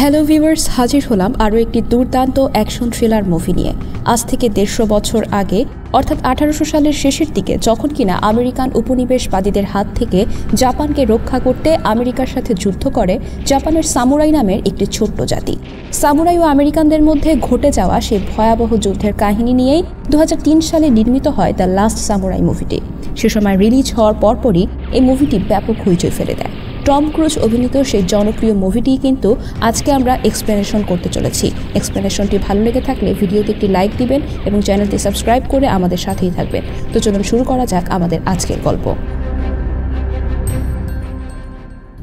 Hello viewers, হাজির হলাম আরও একটি দুর্দান্ত অ্যাকশন থ্রিলার মুভি নিয়ে। আজ থেকে ১৫০ বছর আগে অর্থাৎ ১৮০০ সালের শেষের দিকে যখন কিনা আমেরিকান উপনিবেশবাদীদের হাত থেকে জাপানকে রক্ষা করতে আমেরিকার সাথে যুদ্ধ করে জাপানের সামুরাই নামের একটি ছোট্ট জাতি। সামুরাই ও আমেরিকানদের মধ্যে ঘটে যাওয়া সেই ভয়াবহ যুদ্ধের কাহিনী নিয়েই ২০০৩ সালে নির্মিত হয় দ্য লাস্ট সামুরাই মুভিটি। সে সময় রিলিজ হওয়ার পরপরই এই মুভিটি ব্যাপক হইচই ফেলে দেয়। টম ক্রুজ অভিনীত সেই জনপ্রিয় মুভিটি কিন্তু আজকে আমরা এক্সপ্লেনেশন করতে চলেছি। এক্সপ্লেনেশনটি ভালো লেগে থাকলে ভিডিওতে একটি লাইক দিবেন এবং চ্যানেলটি সাবস্ক্রাইব করে আমাদের সাথেই থাকবেন। তো চলুন শুরু করা যাক আমাদের আজকের গল্প।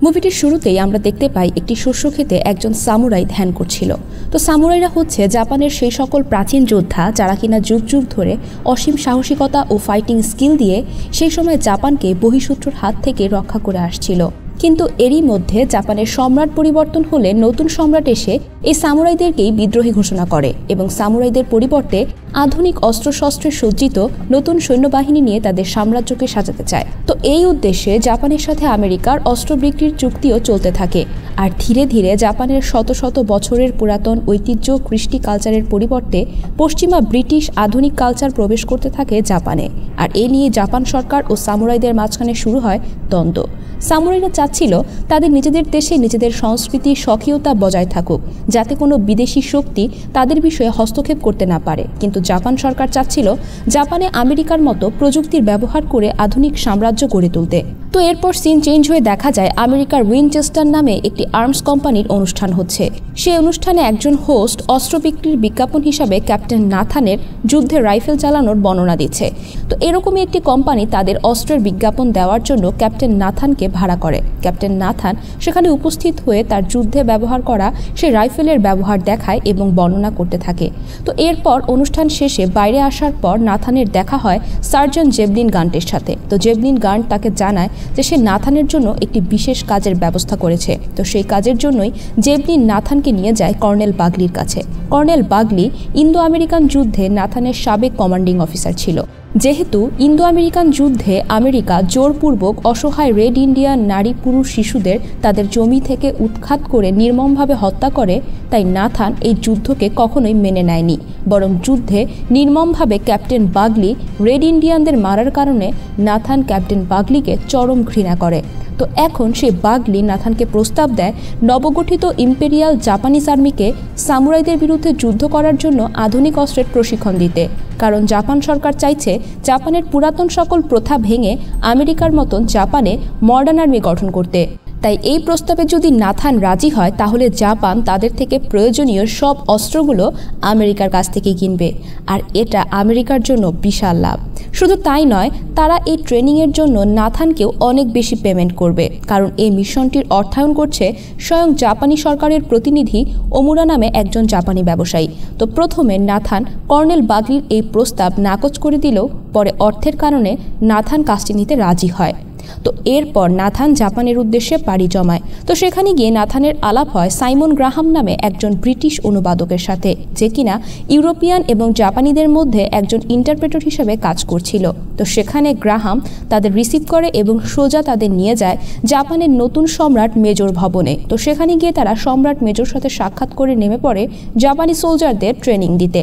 মুভিটির শুরুতেই আমরা দেখতে পাই একটি শস্য ক্ষেতে একজন সামুরাই ধ্যান করছিল। তো সামুরাইরা হচ্ছে জাপানের সেই সকল প্রাচীন যোদ্ধা যারা কিনা যুগ যুগ ধরে অসীম সাহসিকতা ও ফাইটিং স্কিল দিয়ে সেই সময় জাপানকে বহিঃশত্রুর হাত থেকে রক্ষা করে আসছিল। কিন্তু এরই মধ্যে জাপানের সম্রাট পরিবর্তন হলে নতুন সম্রাট এসে এই সামুরাইদেরকেই বিদ্রোহী ঘোষণা করে এবং সামুরাইদের পরিবর্তে আধুনিক অস্ত্রশস্ত্রে সজ্জিত নতুন সৈন্যবাহিনী নিয়ে তাদের সাম্রাজ্যকে সাজাতে চায়। তো এই উদ্দেশ্যে জাপানের সাথে আমেরিকার অস্ত্র বিক্রির চুক্তিও চলতে থাকে। আর ধীরে ধীরে জাপানের শত শত বছরের পুরাতন ঐতিহ্য কৃষ্টি কালচারের পরিবর্তে পশ্চিমা ব্রিটিশ আধুনিক কালচার প্রবেশ করতে থাকে জাপানে। আর এ নিয়ে জাপান সরকার ও সামুরাইদের মাঝখানে শুরু হয় দ্বন্দ্ব। সামুরাইরা চাচ্ছিল তাদের নিজেদের দেশে নিজেদের সংস্কৃতি স্বকীয়তা বজায় থাকুক, যাতে কোনো বিদেশি শক্তি তাদের বিষয়ে হস্তক্ষেপ করতে না পারে। কিন্তু জাপান সরকার চাচ্ছিল জাপানে আমেরিকার মতো প্রযুক্তির ব্যবহার করে আধুনিক সাম্রাজ্য গড়ে তুলতে। তো এরপর সিন চেঞ্জ হয়ে দেখা যায় আমেরিকার উইনচেস্টার নামে একটি আর্মস কোম্পানির অনুষ্ঠান হচ্ছে। সেই অনুষ্ঠানে একজন হোস্ট অস্ত্র বিক্রির বিজ্ঞাপন হিসাবে ক্যাপ্টেন নাথানের যুদ্ধে রাইফেল চালানোর বর্ণনা দিচ্ছে। তো এরকমই একটি কোম্পানি তাদের অস্ত্রের বিজ্ঞাপন দেওয়ার জন্য ক্যাপ্টেন নাথানকে ভাড়া করে। ক্যাপ্টেন নাথান সেখানে উপস্থিত হয়ে তার যুদ্ধে ব্যবহার করা সেই রাইফেলের ব্যবহার দেখায় এবং বর্ণনা করতে থাকে। তো এরপর অনুষ্ঠান শেষে বাইরে আসার পর নাথানের দেখা হয় সার্জন জেভলিন গান্টের সাথে। তো জেভলিন গান্ট তাকে জানায় যে সে নাথানের জন্য একটি বিশেষ কাজের ব্যবস্থা করেছে। তো সেই কাজের জন্যই জেভলিন নাথানকে নিয়ে যায় কর্নেল বাগলির কাছে। কর্নেল বাগলি ইন্দো আমেরিকান যুদ্ধে নাথানের সাবেক কমান্ডিং অফিসার ছিল। যেহেতু ইন্দো আমেরিকান যুদ্ধে আমেরিকা জোরপূর্বক অসহায় রেড ইন্ডিয়ান নারী পুরুষ শিশুদের তাদের জমি থেকে উৎখাত করে নির্মমভাবে হত্যা করে, তাই নাথান এই যুদ্ধকে কখনোই মেনে নেয়নি। বরং যুদ্ধে নির্মমভাবে ক্যাপ্টেন বাগলি রেড ইন্ডিয়ানদের মারার কারণে নাথান ক্যাপ্টেন বাগলিকে চরম ঘৃণা করে। তো এখন সেই বাগলি নাথানকে প্রস্তাব দেয় নবগঠিত ইম্পেরিয়াল জাপানিজ আর্মিকে সামুরাইদের বিরুদ্ধে যুদ্ধ করার জন্য আধুনিক অস্ত্রের প্রশিক্ষণ দিতে। কারণ জাপান সরকার চাইছে জাপানের পুরাতন সকল প্রথা ভেঙে আমেরিকার মতন জাপানে মডার্ন আর্মি গঠন করতে। তাই এই প্রস্তাবে যদি নাথান রাজি হয় তাহলে জাপান তাদের থেকে প্রয়োজনীয় সব অস্ত্রগুলো আমেরিকার কাছ থেকে কিনবে। আর এটা আমেরিকার জন্য বিশাল লাভ। শুধু তাই নয়, তারা এই ট্রেনিংয়ের জন্য নাথানকেও অনেক বেশি পেমেন্ট করবে, কারণ এই মিশনটির অর্থায়ন করছে স্বয়ং জাপানি সরকারের প্রতিনিধি ওমুরা নামে একজন জাপানি ব্যবসায়ী। তো প্রথমে নাথান কর্নেল বাগলির এই প্রস্তাব নাকচ করে দিলেও পরে অর্থের কারণে নাথান কাজটি নিতে রাজি হয়। তো এরপর নাথান জাপানের উদ্দেশ্যে পাড়ি জমায়। তো সেখানে গিয়ে নাথানের আলাপ হয় সাইমন গ্রাহাম নামে একজন ব্রিটিশ অনুবাদকের সাথে, যে কিনা ইউরোপিয়ান এবং জাপানিদের মধ্যে একজন ইন্টারপ্রেটর হিসেবে কাজ করছিল। তো সেখানে গ্রাহাম তাদের রিসিভ করে এবং সোজা তাদের নিয়ে যায় জাপানের নতুন সম্রাট মেজর ভবনে। তো সেখানে গিয়ে তারা সম্রাট মেজর সাথে সাক্ষাৎ করে নেমে পড়ে জাপানি সোলজারদের ট্রেনিং দিতে।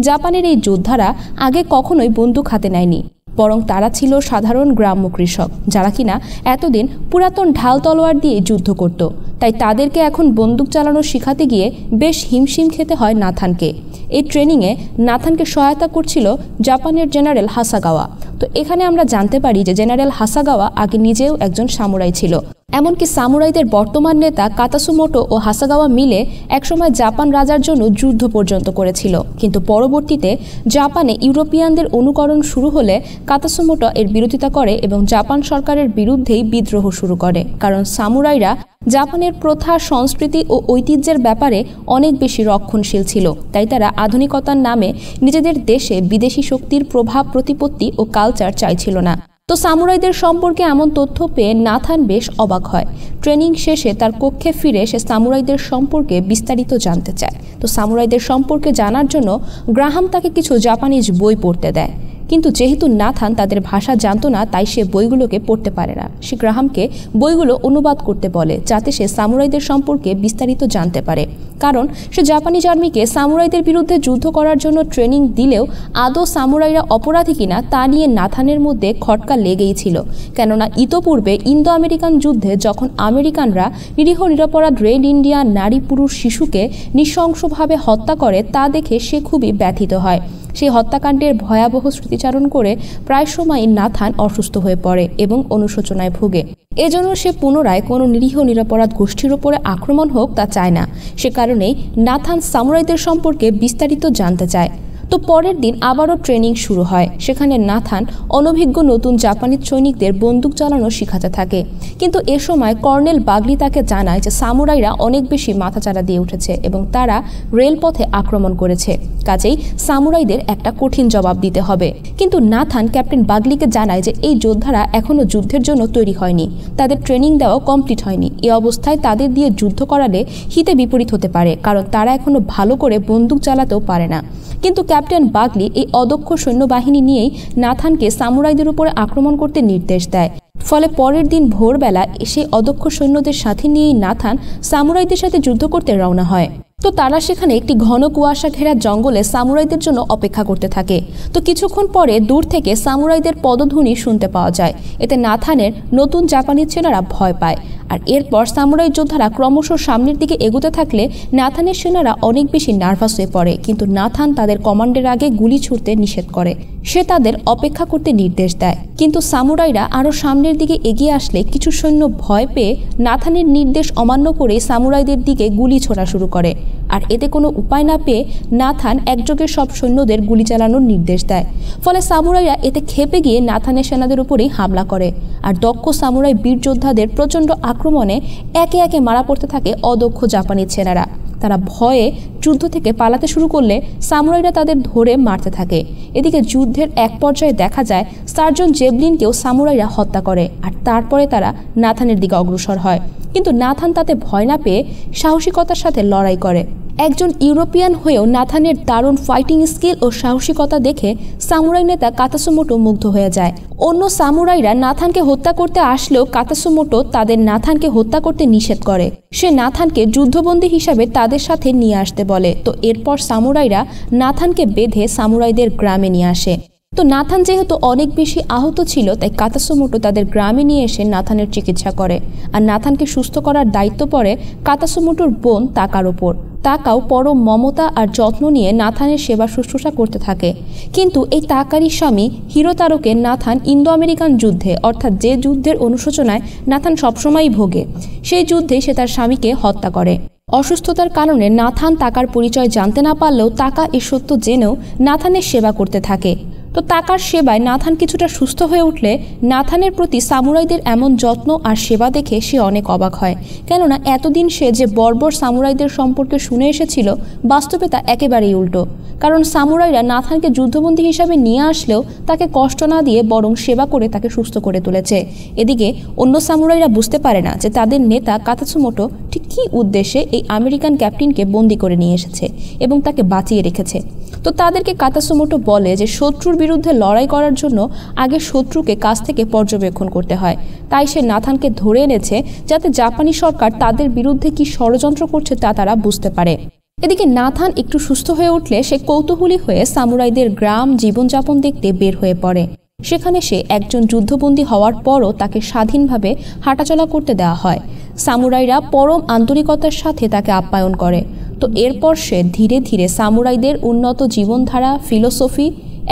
জাপানের এই যোদ্ধারা আগে কখনোই বন্দুক হাতে নেয়নি, বরং তারা ছিল সাধারণ গ্রাম্য কৃষক যারা কিনা এতদিন পুরাতন ঢাল তলোয়ার দিয়ে যুদ্ধ করত। তাই তাদেরকে এখন বন্দুক চালানো শেখাতে গিয়ে বেশ হিমশিম খেতে হয় নাথানকে। এই ট্রেনিংয়ে নাথানকে সহায়তা করছিল জাপানের জেনারেল হাসাগাওয়া। তো এখানে আমরা জানতে পারি যে জেনারেল হাসাগাওয়া আগে নিজেও একজন সামুরাই ছিল। এমনকি সামুরাইদের বর্তমান নেতা কাতাসুমোটো ও হাসাগাওয়া মিলে একসময় জাপান রাজার জন্য যুদ্ধ পর্যন্ত করেছিল। কিন্তু পরবর্তীতে জাপানে ইউরোপিয়ানদের অনুকরণ শুরু হলে কাতাসুমোটো এর বিরোধিতা করে এবং জাপান সরকারের বিরুদ্ধেই বিদ্রোহ শুরু করে। কারণ সামুরাইরা জাপানের প্রথা সংস্কৃতি ও ঐতিহ্যের ব্যাপারে অনেক বেশি রক্ষণশীল ছিল। তাই তারা আধুনিকতার নামে নিজেদের দেশে বিদেশি শক্তির প্রভাব প্রতিপত্তি ও কালচার চাইছিল না। তো সামুরাইদের সম্পর্কে এমন তথ্য পেয়ে নাথান বেশ অবাক হয়। ট্রেনিং শেষে তার কক্ষে ফিরে সে সামুরাইদের সম্পর্কে বিস্তারিত জানতে চায়। তো সামুরাইদের সম্পর্কে জানার জন্য গ্রাহাম তাকে কিছু জাপানিজ বই পড়তে দেয়। কিন্তু যেহেতু নাথান তাদের ভাষা জানতো না, তাই সে বইগুলোকে পড়তে পারে না। সে গ্রাহামকে বইগুলো অনুবাদ করতে বলে, যাতে সে সামুরাইদের সম্পর্কে বিস্তারিত জানতে পারে। কারণ সে জাপানিজ আর্মিকে সামুরাইদের বিরুদ্ধে যুদ্ধ করার জন্য ট্রেনিং দিলেও আদৌ সামুরাইরা অপরাধী কিনা তা নিয়ে নাথানের মধ্যে খটকা লেগেই ছিল। কেননা ইতোপূর্বে ইন্দো আমেরিকান যুদ্ধে যখন আমেরিকানরা নিরীহ নিরপরাধ রেড ইন্ডিয়ান নারী পুরুষ শিশুকে নৃশংসভাবে হত্যা করে তা দেখে সে খুবই ব্যথিত হয়। সেই হত্যাকাণ্ডের ভয়াবহ স্মৃতিচারণ করে প্রায় সময়ই নাথান অসুস্থ হয়ে পড়ে এবং অনুশোচনায় ভোগে। এজন্য সে পুনরায় কোনো নিরীহ নিরপরাধ গোষ্ঠীর উপরে আক্রমণ হোক তা চায় না। সে কারণেই নাথান সামুরাইদের সম্পর্কে বিস্তারিত জানতে চায়। তো পরের দিন আবারও ট্রেনিং শুরু হয়। সেখানে নাথান অনভিজ্ঞ নতুন জাপানিজ সৈনিকদের বন্দুক চালানো শিখাতে থাকে। কিন্তু এ সময় কর্নেল বাগলি তাকে জানায় যে সামুরাইরা অনেক বেশি মাথাচাড়া দিয়ে উঠেছে এবং তারা রেলপথে আক্রমণ করেছে, কাজেই সামুরাইদের একটা কঠিন জবাব দিতে হবে। কিন্তু নাথান ক্যাপ্টেন বাগলিকে জানায় যে এই যোদ্ধারা এখনও যুদ্ধের জন্য তৈরি হয়নি, তাদের ট্রেনিং দেওয়া কমপ্লিট হয়নি। এই অবস্থায় তাদের দিয়ে যুদ্ধ করালে হিতে বিপরীত হতে পারে, কারণ তারা এখনও ভালো করে বন্দুক চালাতেও পারে না। কিন্তু ক্যাপ্টেন বাগলি এই অদক্ষ সৈন্যবাহিনী নিয়েই নাথানকে সামুরাইদের উপরে আক্রমণ করতে নির্দেশ দেয়। ফলে পরের দিন ভোরবেলা সেই অদক্ষ সৈন্যদের সাথে নিয়েই নাথান সামুরাইদের সাথে যুদ্ধ করতে রওনা হয়। তো তারা সেখানে একটি ঘন কুয়াশা ঘেরা জঙ্গলে সামুরাইদের জন্য অপেক্ষা করতে থাকে। তো কিছুক্ষণ পরে দূর থেকে সামুরাইদের পদধ্বনি শুনতে পাওয়া যায়। এতে নাথানের নতুন জাপানিজ সেনারা ভয় পায়। আর এরপর সামুরাই যোদ্ধারা ক্রমশ সামনের দিকে এগোতে থাকলে নাথানের সেনারা অনেক বেশি নার্ভাস হয়ে পড়ে। কিন্তু নাথান তাদের কমান্ডের আগে গুলি ছুড়তে নিষেধ করে। সে তাদের অপেক্ষা করতে নির্দেশ দেয়। কিন্তু সামুরাইরা আরও সামনের দিকে এগিয়ে আসলে কিছু সৈন্য ভয় পেয়ে নাথানের নির্দেশ অমান্য করে সামুরাইদের দিকে গুলি ছোড়া শুরু করে। আর এতে কোনো উপায় না পেয়ে নাথান একযোগে সব সৈন্যদের গুলি চালানোর নির্দেশ দেয়। ফলে সামুরাইরা এতে ক্ষেপে গিয়ে নাথানের সেনাদের উপরেই হামলা করে। আর দক্ষ সামুরাই বীর যোদ্ধাদের প্রচণ্ড আক্রমণে একে একে মারা পড়তে থাকে অদক্ষ জাপানিজ সেনারা। তারা ভয়ে যুদ্ধ থেকে পালাতে শুরু করলে সামুরাইরা তাদের ধরে মারতে থাকে। এদিকে যুদ্ধের এক পর্যায়ে দেখা যায় সার্জন জেভলিনকেও সামুরাইরা হত্যা করে। আর তারপরে তারা নাথানের দিকে অগ্রসর হয়। কিন্তু নাথান তাতে ভয় না পেয়ে সাহসিকতার সাথে লড়াই করে। একজন ইউরোপিয়ান হয়েও নাথানের দারুণ ফাইটিং স্কিল ও সাহসিকতা দেখে সামুরাই নেতা কাতাসুমোটো মুগ্ধ হয়ে যায়। অন্য সামুরাইরা নাথানকে হত্যা করতে আসলেও কাতাসুমোটো তাদের নাথানকে হত্যা করতে নিষেধ করে। সে নাথানকে যুদ্ধবন্দী হিসাবে তাদের সাথে নিয়ে আসতে বলে। তো এরপর সামুরাইরা নাথানকে বেঁধে সামুরাইদের গ্রামে নিয়ে আসে। তো নাথান যেহেতু অনেক বেশি আহত ছিল, তাই কাতাসুমোটো তাদের গ্রামে নিয়ে এসে নাথানের চিকিৎসা করে। আর নাথানকে সুস্থ করার দায়িত্ব পড়ে কাতাসুমোটোর বোন তাকার ওপর। তাকাও পরম মমতা আর যত্ন নিয়ে নাথানের সেবা শুশ্রূষা করতে থাকে। কিন্তু এই তাকারই স্বামী হিরোতারোকে নাথান ইন্দো আমেরিকান যুদ্ধে, অর্থাৎ যে যুদ্ধের অনুশোচনায় নাথান সবসময়ই ভোগে, সেই যুদ্ধে সে তার স্বামীকে হত্যা করে। অসুস্থতার কারণে নাথান তাকার পরিচয় জানতে না পারলেও তাকা এ সত্য জেনেও নাথানের সেবা করতে থাকে। তো তাকার সেবায় নাথান কিছুটা সুস্থ হয়ে উঠলে নাথানের প্রতি সামুরাইদের এমন যত্ন আর সেবা দেখে সে অনেক অবাক হয়। কেননা এতদিন সে যে বর্বর সামুরাইদের সম্পর্কে শুনে এসেছিল, বাস্তবে তা একেবারেই উল্টো। কারণ সামুরাইরা নাথানকে যুদ্ধবন্দী হিসাবে নিয়ে আসলেও তাকে কষ্ট না দিয়ে বরং সেবা করে তাকে সুস্থ করে তুলেছে। এদিকে অন্য সামুরাইরা বুঝতে পারে না যে তাদের নেতা কাতাসুমোটো ঠিক কী উদ্দেশ্যে এই আমেরিকান ক্যাপ্টেনকে বন্দি করে নিয়ে এসেছে এবং তাকে বাঁচিয়ে রেখেছে। তো তাদেরকে কাতাসুমোটো বলে যে শত্রুর বিরুদ্ধে লড়াই করার জন্য আগে শত্রুকে কাছ থেকে পর্যবেক্ষণ করতে হয়। তাই সে নাথানকে ধরে এনেছে যাতে জাপানি সরকার তাদের বিরুদ্ধে কি ষড়যন্ত্র করছে তা তারা বুঝতে পারে। এদিকে নাথান একটু সুস্থ হয়ে উঠলে সে কৌতূহলী হয়ে সামুরাইদের গ্রাম জীবনযাপন দেখতে বের হয়ে পড়ে। সেখানে সে একজন যুদ্ধবন্দী হওয়ার পরও তাকে স্বাধীনভাবে হাঁটাচলা করতে দেওয়া হয়। সামুরাইরা পরম আন্তরিকতার সাথে তাকে আপ্যায়ন করে। তো এরপর সে ধীরে ধীরে সামুরাইদের উন্নত জীবনধারা, ফিলোসফি,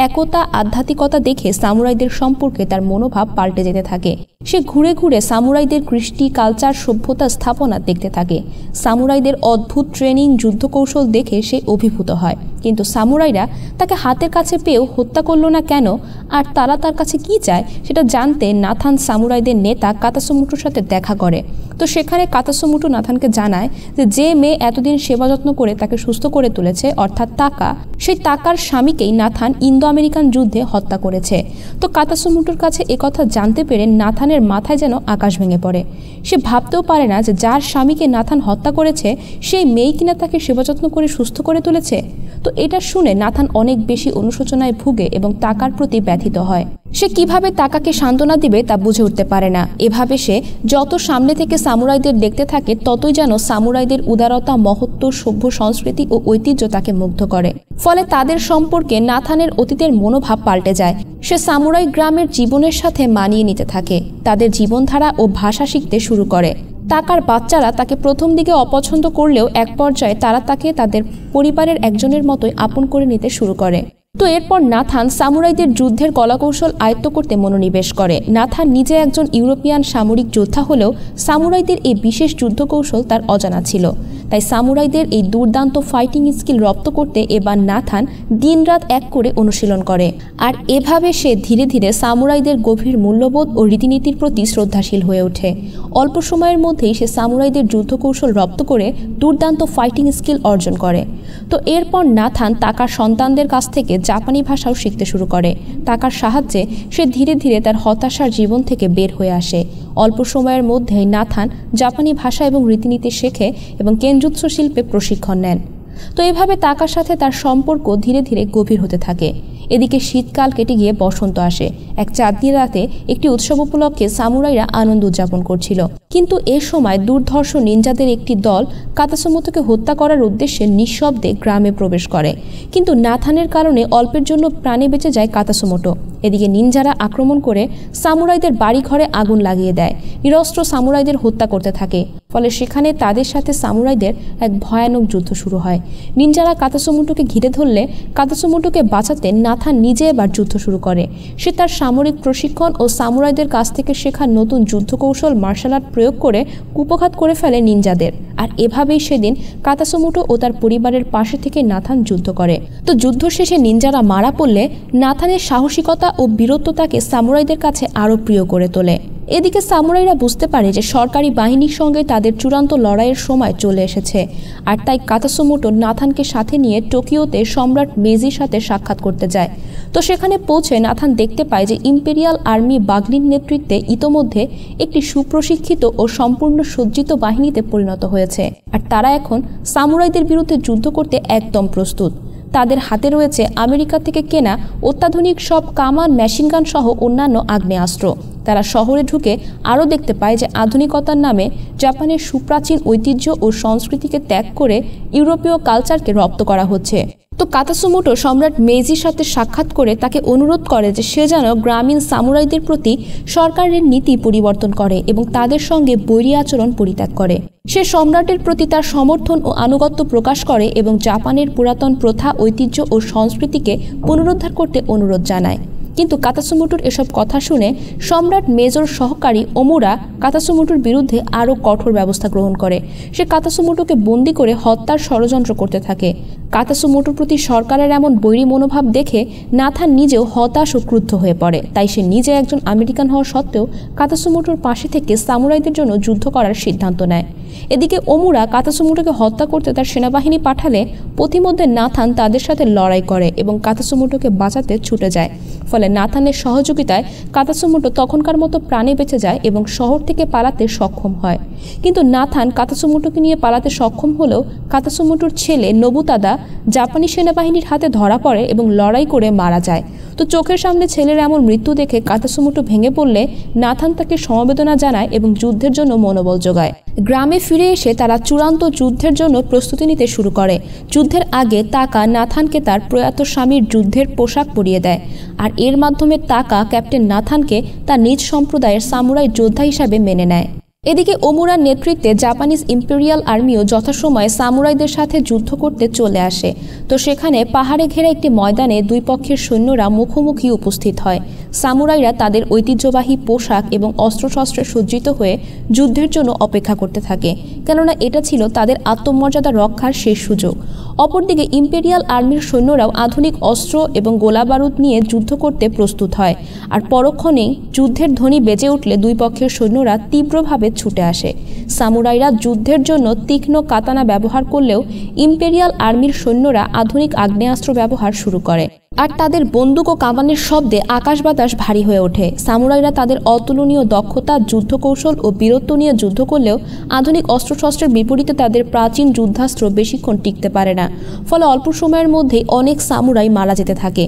একতা, আধ্যাত্মিকতা দেখে সামুরাইদের সম্পর্কে তার মনোভাব পাল্টে যেতে থাকে। সে ঘুরে ঘুরে সামুরাইদের কৃষ্টি, কালচার, সভ্যতা, স্থাপনা দেখতে থাকে। সামুরাইদের অদ্ভুত ট্রেনিং, যুদ্ধকৌশল দেখে সে অভিভূত হয়। কিন্তু সামুরাইরা তাকে হাতের কাছে পেয়েও হত্যা করলো না কেন, আর তারা তার কাছে কি চায় সেটা জানতে নাথান সামুরাইদের নেতা কাতাসুমোটোর সাথে দেখা করে। তো সেখানে কাতাসুমোটো নাথানকে জানায় যে মেয়ে এতদিন সেবা যত্ন করে তাকে সুস্থ করে তুলেছে, অর্থাৎ তাকা, সেই তাকার স্বামীকেই নাথান ইন্দো আমেরিকান যুদ্ধে হত্যা করেছে। তো কাতাসুমোটোর কাছে একথা জানতে পেরে নাথানের মাথায় যেন আকাশ ভেঙে পড়ে। সে ভাবতেও পারে না যে যার স্বামীকে নাথান হত্যা করেছে সেই মেয়ে কিনা তাকে সেবা যত্ন করে সুস্থ করে তুলেছে। তো তো এটা শুনে নাথান অনেক বেশি অনুশোচনায় ভুগে এবং তাকার প্রতি ব্যথিত হয়। সে কিভাবে তাকাকে সান্ত্বনা দিবে তা বুঝে উঠতে পারে না। এভাবে সে যত সামনে থেকে সামুরাইদের দেখতে থাকে ততই যেন সামুরাইদের উদারতা, মহত্ব, সভ্য সংস্কৃতি ও ঐতিহ্য তাকে মুগ্ধ করে। ফলে তাদের সম্পর্কে নাথানের অতীতের মনোভাব পাল্টে যায়। সে সামুরাই গ্রামের জীবনের সাথে মানিয়ে নিতে থাকে, তাদের জীবনধারা ও ভাষা শিখতে শুরু করে। তাকার বাচ্চারা তাকে প্রথম দিকে অপছন্দ করলেও এক পর্যায়ে তারা তাকে তাদের পরিবারের একজনের মতোই আপন করে নিতে শুরু করে। তো এরপর নাথান সামুরাইদের যুদ্ধের কলাকৌশল আয়ত্ত করতে মনোনিবেশ করে। নাথান নিজে একজন ইউরোপিয়ান সামরিক যোদ্ধা হলেও সামুরাইদের এই বিশেষ যুদ্ধকৌশল তার অজানা ছিল। তাই সামুরাইদের এই দুর্দান্ত ফাইটিং স্কিল রপ্ত করতে এবার নাথান দিনরাত এক করে অনুশীলন করে। আর এভাবে সে ধীরে ধীরে সামুরাইদের গভীর মূল্যবোধ ও রীতিনীতির প্রতি শ্রদ্ধাশীল হয়ে ওঠে। অল্প সময়ের মধ্যেই সে সামুরাইদের যুদ্ধকৌশল রপ্ত করে দুর্দান্ত ফাইটিং স্কিল অর্জন করে। তো এরপর নাথান তাকার সন্তানদের কাছ থেকে জাপানি ভাষাও শিখতে শুরু করে। তাকার সাহায্যে সে ধীরে ধীরে তার হতাশার জীবন থেকে বের হয়ে আসে। অল্প সময়ের মধ্যেই নাথান জাপানি ভাষা এবং রীতিনীতি শেখে এবং কেনজুৎসু শিল্পে প্রশিক্ষণ নেন। তো এভাবে তাকার সাথে তার সম্পর্ক ধীরে ধীরে গভীর হতে থাকে। এদিকে শীতকাল কেটে গিয়ে বসন্ত আসে। এক চাঁদনি রাতে একটি উৎসব উপলক্ষে সামুরাইরা আনন্দ উদযাপন করছিল। কিন্তু এ সময় দুর্ধর্ষ নিনজাদের একটি দল কাতাসুমোটোকে হত্যা করার উদ্দেশ্যে নিঃশব্দে গ্রামে প্রবেশ করে। কিন্তু নাথানের কারণে অল্পের জন্য প্রাণে বেঁচে যায় কাতাসুমোটো। এদিকে নিনজারা আক্রমণ করে সামুরাইদের বাড়িঘরে আগুন লাগিয়ে দেয়, নিরস্ত্র সামুরাইদের হত্যা করতে থাকে। ফলে সেখানে তাদের সাথে সামুরাইদের এক ভয়ানক যুদ্ধ শুরু হয়। নিনজারা কাতাসুমোটোকে ঘিরে ধরলে কাতাসুমোটোকে বাঁচাতে নাথান নিজে এবার যুদ্ধ শুরু করে। সে তার সামরিক প্রশিক্ষণ ও সামুরাইদের কাছ থেকে শেখা নতুন যুদ্ধকৌশল মার্শাল আর্ট প্রয়োগ করে কুপঘাত করে ফেলে নিনজাদের। আর এভাবেই সেদিন কাতাসুমোটো ও তার পরিবারের পাশে থেকে নাথান যুদ্ধ করে। তো যুদ্ধ শেষে নিনজারা মারা পড়লে নাথানের সাহসিকতা ও বীরত্ব তাকে সামুরাইদের কাছে আরও প্রিয় করে তোলে। এদিকে সামুরাইরা বুঝতে পারে যে সরকারি বাহিনীর সঙ্গে তাদের চূড়ান্ত লড়াইয়ের সময় চলে এসেছে। আর তাই কাতাসুমোটো নাথানকে সাথে নিয়ে টোকিওতে সম্রাট মেজির সাথে সাক্ষাৎ করতে যায়। তো সেখানে পৌঁছে নাথান দেখতে পায় যে ইম্পেরিয়াল আর্মি বাগলির নেতৃত্বে ইতোমধ্যে একটি সুপ্রশিক্ষিত ও সম্পূর্ণ সজ্জিত বাহিনীতে পরিণত হয়েছে। আর তারা এখন সামুরাইদের বিরুদ্ধে যুদ্ধ করতে একদম প্রস্তুত। তাদের হাতে রয়েছে আমেরিকা থেকে কেনা অত্যাধুনিক সব কামান, মেশিনগান সহ অন্যান্য আগ্নেয়াস্ত্র। তারা শহরে ঢুকে আরও দেখতে পায় যে আধুনিকতার নামে জাপানের সুপ্রাচীন ঐতিহ্য ও সংস্কৃতিকে ত্যাগ করে ইউরোপীয় কালচারকে রপ্ত করা হচ্ছে। তো কাতাসুমোটো সম্রাট মেজির সাথে সাক্ষাৎ করে তাকে অনুরোধ করে যে সে যেন গ্রামীণ সামুরাইদের প্রতি সরকারের নীতি পরিবর্তন করে এবং তাদের সঙ্গে বৈরী আচরণ পরিত্যাগ করে। সে সম্রাটের প্রতি তার সমর্থন ও আনুগত্য প্রকাশ করে এবং জাপানের পুরাতন প্রথা, ঐতিহ্য ও সংস্কৃতিকে পুনরুদ্ধার করতে অনুরোধ জানায়। কিন্তু কাতাসুমোটোর এসব কথা শুনে সম্রাট মেজর সহকারী ওমুরা কাতাসুমোটোর বিরুদ্ধে আরও কঠোর ব্যবস্থা গ্রহণ করে। সে কাতাসুমোটোকে বন্দি করে হত্যার ষড়যন্ত্র করতে থাকে। কাতাসুমোটোর প্রতি সরকারের এমন বৈরী মনোভাব দেখে নাথান নিজেও হতাশ ও ক্রুদ্ধ হয়ে পড়ে। তাই সে নিজে একজন আমেরিকান হওয়া সত্ত্বেও কাতাসুমোটোর পাশে থেকে সামুরাইদের জন্য যুদ্ধ করার সিদ্ধান্ত নেয়। এদিকে ওমুরা কাতাসুমোটোকে হত্যা করতে তার সেনাবাহিনী পাঠালে পথিমধ্যে নাথান তাদের সাথে লড়াই করে এবং কাতাসুমোটোকে বাঁচাতে ছুটে যায়। ফলে নাথানের সহযোগিতায় কাতাসুমোটো তখনকার মতো প্রাণে বেঁচে যায় এবং শহর থেকে পালাতে সক্ষম হয়। কিন্তু নাথান কাতাসুমোটোকে নিয়ে পালাতে সক্ষম হলেও কাতাসুমোটোর ছেলে নোবুতাদা জাপানি সেনাবাহিনীর হাতে ধরা পড়ে এবং লড়াই করে মারা যায়। তো চোখের সামনে ছেলের এমন মৃত্যু দেখে কাতাসুমোটো ভেঙে পড়লে নাথান তাকে সমবেদনা জানায় এবং যুদ্ধের জন্য মনোবল যোগায়। গ্রামে ফিরে এসে তারা চূড়ান্ত যুদ্ধের জন্য প্রস্তুতি নিতে শুরু করে। যুদ্ধের আগে তাকা নাথানকে তার প্রয়াত স্বামীর যুদ্ধের পোশাক পরিয়ে দেয়। আর এর মাধ্যমে তাকা ক্যাপ্টেন নাথানকে তার নিজ সম্প্রদায়ের সামুরাই যোদ্ধা হিসাবে মেনে নেয়। এদিকে ওমুরার নেতৃত্বে জাপানিজ ইম্পেরিয়াল আর্মিও যথাসময়ে সামুরাইদের সাথে যুদ্ধ করতে চলে আসে। তো সেখানে পাহাড়ে ঘেরা একটি ময়দানে দুই পক্ষের সৈন্যরা মুখোমুখি উপস্থিত হয়। সামুরাইরা তাদের ঐতিহ্যবাহী পোশাক এবং অস্ত্রশস্ত্রে সজ্জিত হয়ে যুদ্ধের জন্য অপেক্ষা করতে থাকে, কেননা এটা ছিল তাদের আত্মমর্যাদা রক্ষার শেষ সুযোগ। অপরদিকে ইম্পেরিয়াল আর্মির সৈন্যরাও আধুনিক অস্ত্র এবং গোলাবারুদ নিয়ে যুদ্ধ করতে প্রস্তুত হয়। আর পরক্ষণেই যুদ্ধের ধ্বনি বেজে উঠলে দুই পক্ষের সৈন্যরা তীব্রভাবে ছুটে আসে। সামুরাইরা যুদ্ধের জন্য তীক্ষ্ণ কাতানা ব্যবহার করলেও ইম্পেরিয়াল আর্মির সৈন্যরা আধুনিক আগ্নেয়াস্ত্র ব্যবহার শুরু করে, আর তাদের বন্দুক ও কামানের শব্দে আকাশ বাতাস ভারী হয়ে ওঠে। সামুরাইরা তাদের অতুলনীয় দক্ষতা, যুদ্ধ কৌশল ও বীরত্ব নিয়ে যুদ্ধ করলেও আধুনিক অস্ত্রশস্ত্রের বিপরীতে তাদের প্রাচীন যুদ্ধাস্ত্র বেশিক্ষণ টিকতে পারে না, ফলে অল্প সময়ের মধ্যেই অনেক সামুরাই মারা যেতে থাকে।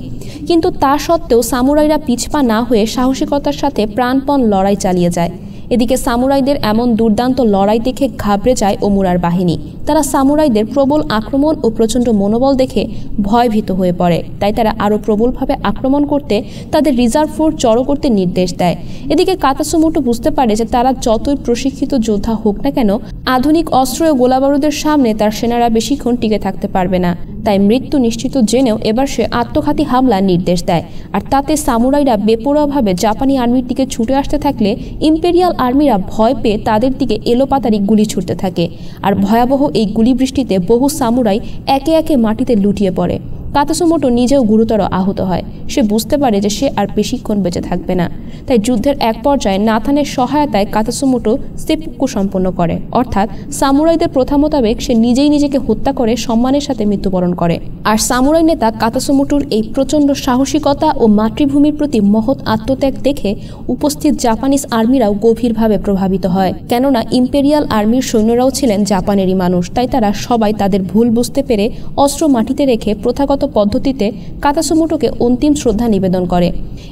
কিন্তু তা সত্ত্বেও সামুরাইরা পিছপা না হয়ে সাহসিকতার সাথে প্রাণপণ লড়াই চালিয়ে যায়। এদিকে সামুরাইদের এমন দুর্দান্ত লড়াই দেখে ঘাবড়ে যায় ওমুরার বাহিনী। তারা সামুরাইদের প্রবল আক্রমণ ও প্রচণ্ড মনোবল দেখে ভয়ভীত হয়ে পড়ে, তাই তারা আরও প্রবলভাবে আক্রমণ করতে তাদের রিজার্ভ ফোর্স জড়ো করতে নির্দেশ দেয়। এদিকে কাতাসুমোটো বুঝতে পারে যে তারা যতই প্রশিক্ষিত যোদ্ধা হোক না কেন, আধুনিক অস্ত্র ও গোলাবারুদের সামনে তার সেনারা বেশিক্ষণ টিকে থাকতে পারবে না। তাই মৃত্যু নিশ্চিত জেনেও এবার সে আত্মঘাতী হামলার নির্দেশ দেয়, আর তাতে সামুরাইরা বেপরোয়াভাবে জাপানি আর্মির দিকে ছুটে আসতে থাকলে ইম্পেরিয়াল আর্মিরা ভয় পেয়ে তাদের দিকে এলোপাতাড়ি গুলি ছুটতে থাকে, আর ভয়াবহ এই গুলি বৃষ্টিতে বহু সামুরাই একে একে মাটিতে লুটিয়ে পড়ে। কাতাসুমোটো নিজেও গুরুতর আহত হয়। সে বুঝতে পারে যে সে আর বেশিক্ষণ বেঁচে থাকবে না। তাই যুদ্ধের এক পর্যায়ে নাথানের সহায়তায় কাতাসুমোটো সেপুক্কু সম্পন্ন করে, অর্থাৎ সামুরাইদের প্রথা মোতাবেক সে নিজেই নিজেকে হত্যা করে সম্মানের সাথে মৃত্যুবরণ করে। আর সামুরাই নেতা কাতাসুমোটোর এই প্রচণ্ড সাহসিকতা ও মাতৃভূমির প্রতি মহৎ আত্মত্যাগ দেখে উপস্থিত জাপানিজ আর্মিরাও গভীরভাবে প্রভাবিত হয়। কেননা ইম্পেরিয়াল আর্মির সৈন্যরাও ছিলেন জাপানেরই মানুষ, তাই তারা সবাই তাদের ভুল বুঝতে পেরে অস্ত্র মাটিতে রেখে প্রথাগত পদ্ধতিতে কাতাসুমোটোকে অন্তিম শ্রদ্ধা নিবেদন করে।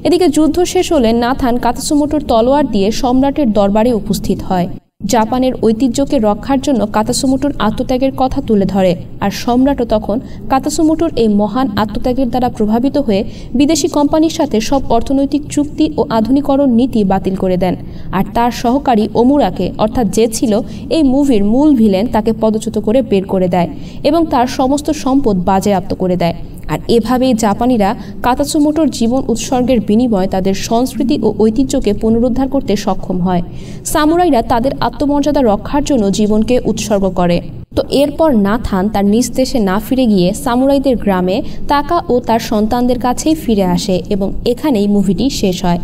এদিকে যুদ্ধ শেষ হলে নাথান কাতাসুমোটোর তলোয়ার দিয়ে সম্রাটের দরবারে উপস্থিত হয়। জাপানের ঐতিহ্যকে রক্ষার জন্য কাতাসুমোটোর আত্মত্যাগের কথা তুলে ধরে, আর সম্রাটও তখন কাতাসুমোটোর এই মহান আত্মত্যাগের দ্বারা প্রভাবিত হয়ে বিদেশি কোম্পানির সাথে সব অর্থনৈতিক চুক্তি ও আধুনিকরণ নীতি বাতিল করে দেন, আর তার সহকারী ওমুরাকে, অর্থাৎ যে ছিল এই মুভির মূল ভিলেন, তাকে পদচ্যুত করে বের করে দেয় এবং তার সমস্ত সম্পদ বাজেয়াপ্ত করে দেয়। আর এভাবেই জাপানিরা কাতাসুমোটোর জীবন উৎসর্গের বিনিময়ে তাদের সংস্কৃতি ও ঐতিহ্যকে পুনরুদ্ধার করতে সক্ষম হয়। সামুরাইরা তাদের আত্মমর্যাদা রক্ষার জন্য জীবনকে উৎসর্গ করে। তো এরপর নাথান তার নিজ দেশে না ফিরে গিয়ে সামুরাইদের গ্রামে তাকা ও তার সন্তানদের কাছেই ফিরে আসে এবং এখানেই মুভিটি শেষ হয়।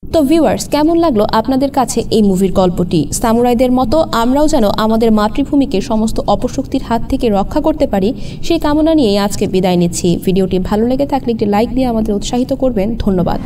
তো ভিউয়ার্স, কেমন লাগলো আপনাদের কাছে এই মুভির গল্পটি? সামুরাইদের মতো আমরাও যেন আমাদের মাতৃভূমিকে সমস্ত অপশক্তির হাত থেকে রক্ষা করতে পারি, সেই কামনা নিয়েই আজকে বিদায় নিচ্ছি। ভিডিওটি ভালো লেগে থাকলে একটি লাইক দিয়ে আমাদের উৎসাহিত করবেন। ধন্যবাদ।